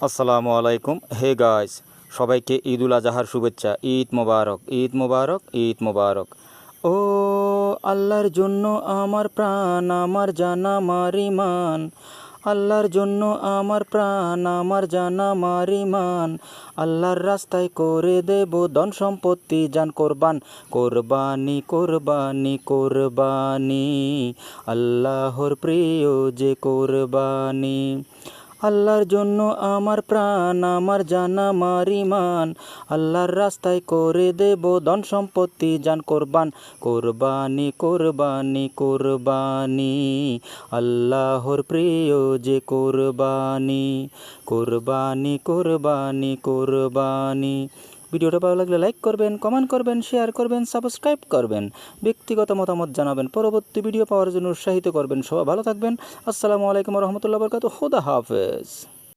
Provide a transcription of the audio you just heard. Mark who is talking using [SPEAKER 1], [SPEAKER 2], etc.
[SPEAKER 1] আসসালামু আলাইকুম। Hey guys, সবাইকে ঈদুল আজহার শুভেচ্ছা। ঈদ মোবারক, ঈদ মোবারক, ঈদ মোবারক। ও আল্লাহর জন্য আমার প্রাণ, আমার জান, আমার ঈমান। আল্লাহর জন্য আমার প্রাণ, আমার জান, আমার ঈমান। আল্লাহর রাস্তায় করে দেব ধন সম্পত্তি জান কোরবান। কোরবানি, কোরবানি, কোরবানি, আল্লাহর প্রিয় যে কোরবানি। আল্লাহর জন্য আমার প্রাণ, আমার জান, আমার ঈমান। আল্লাহর রাস্তায় করে দেব ধন সম্পত্তি জান কোরবান। কোরবানি, কোরবানি, কোরবানি, আল্লাহর প্রিয় যে কোরবানি। কোরবানি, কোরবানি, কোরবানি। ভিডিওটা ভালো লাগলে লাইক করবেন, কমেন্ট করবেন, শেয়ার করবেন, সাবস্ক্রাইব করবেন, ব্যক্তিগত মতামত জানাবেন, পরবর্তী ভিডিও পাওয়ার জন্য উৎসাহিত করবেন। সবাই ভালো থাকবেন। আসসালামু আলাইকুম রহমতুল্লাহ বরকাতুহু। খুদা হাফেজ।